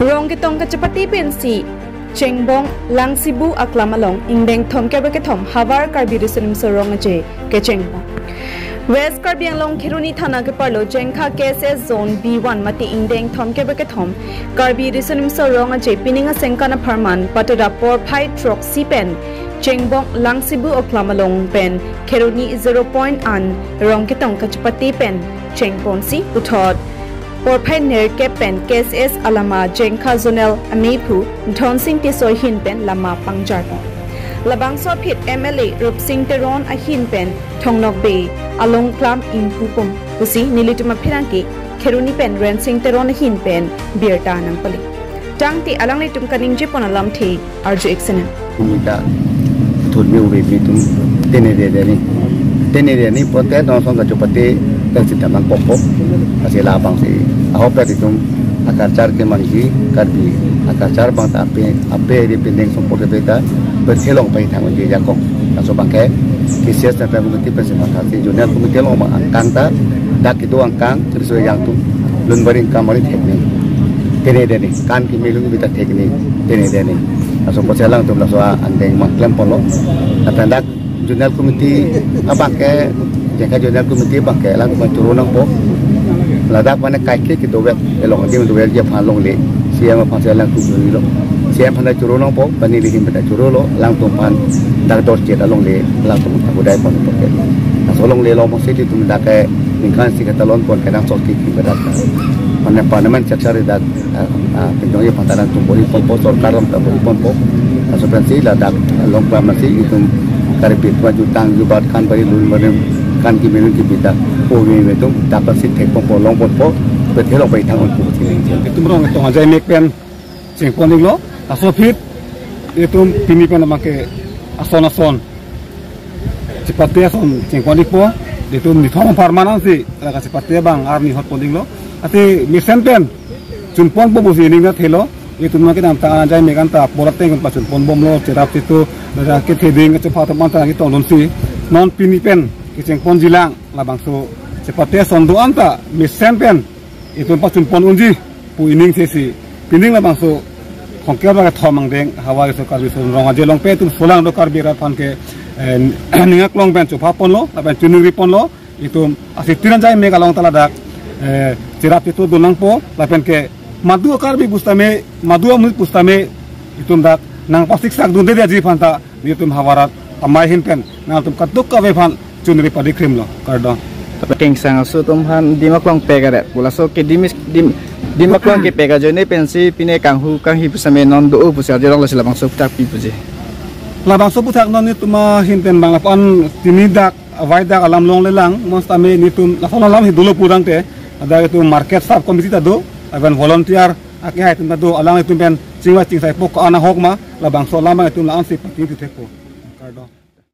Rong kitong kachapati pensi Chengbong lang Cebu aklamalong ingdeng thom ke thom Hawar Karbi Risonim sorong aje ke Chengbong West Karbi Anglong Khiruni Thana ke parlo Jengkha KSS Zone B1 mati ingdeng thom ke thom Karbi Risonim sorong aje pininga sengkana pharman patada por phai truck sipen Chengbong lang Cebu aklamalong pen Khiruni 0 point an rong kitong kachapati pen Chengbong si uthot Porpai nerke pen KSS alama Jengkha zonal amepu Thon Singh Tisoy hin pen lama pangjar Labang so phit MLA Rup Singh Teron a hin pen Thongnok Bay along klam impupum usi nilituma phirangki Kheruni pen Ren Singh Teron a hin pen Bierta nang pali Tangti alang litum kaning jipon alam thi arju eksena Umita thudmi uri bitum tenere ni pote no song kachupati kasita mang popo asila bang si ahope ditum akarcar ke mangji karbi akarcar bang ape di pending sompote beta berhelong pai thang je jakok aso bangke kisias na pemukti pensimantasi junior komite lo angkang ta dak itu angkang terus yang tu lunbaring kamari teknik tenere ni kan ki melung bita teknik tenere ni aso poselang tu laso andeng maklem polo atandak junior komite abangke jika junior komite bangke lang turun nang po ladak mana kaki kita wet elong dia untuk dia palong le siapa pasal lang tujuh lo siapa pada turun nang po bani lihin pada turun lo lang tumpan dak dor jet along le lang tum budai pon poke asolong le lo mesti itu mendakai ningkan si kata lon pon kadang sorti pada mana parlemen cakar dak penjoni pantaran tumpori pon po sorkar lam tumpori pon po asuransi ladak long pa masih itu karipit wajib tang jubat kan bari lul merem kan ki melu ki bita o we me tum dapat sit thek pom long pon po betul long pai thang on pu ti itu merong tong ajai mek pen sing pon lo aso fit itu pini pen make ason cepat ya son sing pon po itu ni thong permanen si la cepat ya bang arni hot pon lo ati misen pen chun pon po busi ninga thelo itu mungkin am ta ajai mek anta porat teng pa chun pon bom lo cerap itu da ke theding ke pha tam ta ki tong don si non pini pen Kiceng pon jilang labang so cepatnya sondo anta misen pen itu pacun pon unji pu ining sesi pining labang so kongker baga thomang deng hawa so karbi so rong aje long pe tu solang do karbi ra pan ke ningak long pen chupa pon lo laban chunuri pon lo itu asih tiran jai mega long taladak cirap itu donang po laban ke madu karbi bustame madu amut bustame itu ndak nang plastik sak dunde dia ji panta itu hawarat amai hin pen nang tum katuk ka ve pan Cunri pada krim lo, kardon. Tapi kengsan so tumhan dimaklong pegare, pula so ke dimaklong ke pega jone pensi pine kanghu kang hipu same non do pusar jelong lasila bang so putak pi puje. Labang so putak non itu mah hinten bang lapan tinidak waidak alam long lelang, monstame nitum lapan alam hidulo purang te, ada itu market sub komisi tado, aban volunteer akhirnya itu tado alam itu pen cingwa cing sai pok ana hok ma, labang so lama itu laan si pati itu tepo, kardon.